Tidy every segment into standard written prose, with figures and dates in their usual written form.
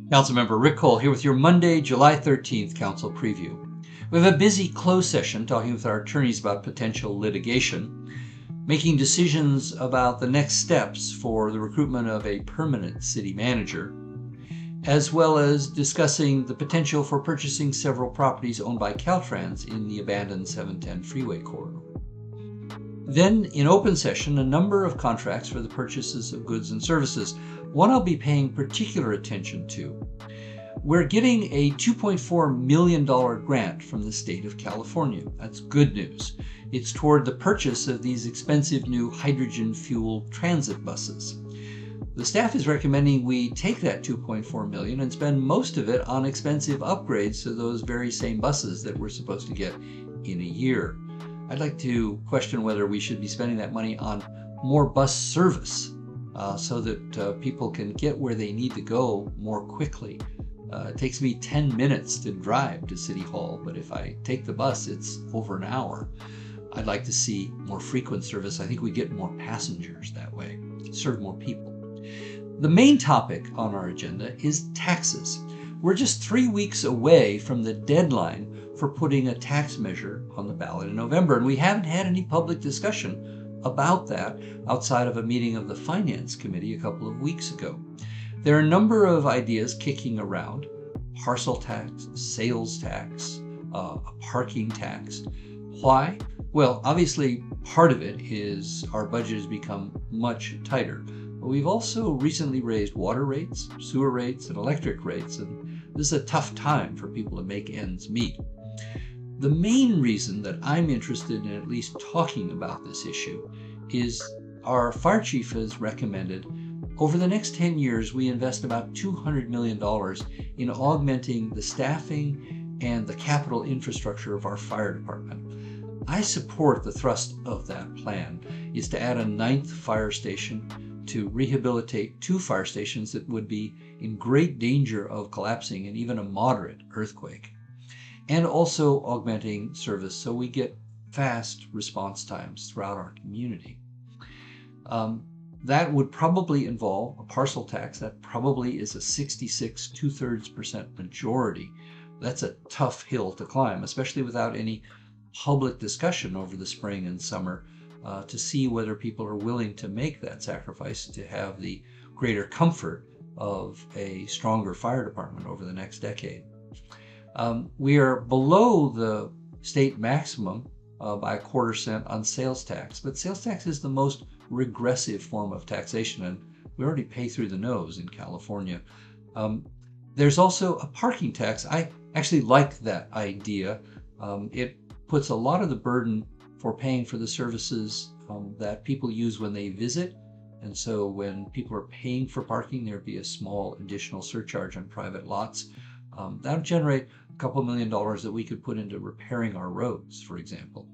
Councilmember Rick Cole here with your Monday, July 13th Council Preview. We have a busy closed session talking with our attorneys about potential litigation, making decisions about the next steps for the recruitment of a permanent city manager, as well as discussing the potential for purchasing several properties owned by Caltrans in the abandoned 710 freeway corridor. Then, in open session, a number of contracts for the purchases of goods and services. One I'll be paying particular attention to. We're getting a $2.4 million grant from the state of California. That's good news. It's toward the purchase of these expensive new hydrogen-fueled transit buses. The staff is recommending we take that $2.4 million and spend most of it on expensive upgrades to those very same buses that we're supposed to get in a year. I'd like to question whether we should be spending that money on more bus service so that people can get where they need to go more quickly. It takes me 10 minutes to drive to City Hall, but if I take the bus, it's over an hour. I'd like to see more frequent service. I think we get more passengers that way, serve more people. The main topic on our agenda is taxes. We're just 3 weeks away from the deadline for putting a tax measure on the ballot in November, and we haven't had any public discussion about that outside of a meeting of the Finance Committee a couple of weeks ago. There are a number of ideas kicking around: parcel tax, sales tax, a parking tax. Why? Well, obviously part of it is our budget has become much tighter. But we've also recently raised water rates, sewer rates, and electric rates, and this is a tough time for people to make ends meet. The main reason that I'm interested in at least talking about this issue is our fire chief has recommended over the next 10 years we invest about $200 million in augmenting the staffing and the capital infrastructure of our fire department. I support the thrust of that plan is to add a 9th fire station, to rehabilitate 2 fire stations that would be in great danger of collapsing in even a moderate earthquake, and also augmenting service so we get fast response times throughout our community. That would probably involve a parcel tax. That probably is a 66 2/3% majority. That's a tough hill to climb, especially without any public discussion over the spring and summer to see whether people are willing to make that sacrifice to have the greater comfort of a stronger fire department over the next decade. We are below the state maximum by 1/4 cent on sales tax, but sales tax is the most regressive form of taxation, and we already pay through the nose in California. There's also a parking tax. I actually like that idea. It puts a lot of the burden for paying for the services that people use when they visit. And so when people are paying for parking, there'd be a small additional surcharge on private lots. That would generate a couple $1 million that we could put into repairing our roads, for example.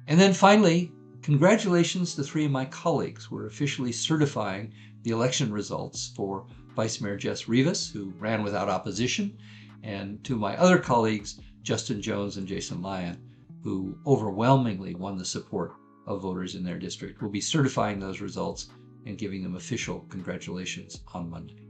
And then finally, congratulations to 3 of my colleagues. We're officially certifying the election results for Vice Mayor Jess Rivas, who ran without opposition, and to my other colleagues, Justin Jones and Jason Lyon, who overwhelmingly won the support of voters in their district. We'll be certifying those results and giving them official congratulations on Monday.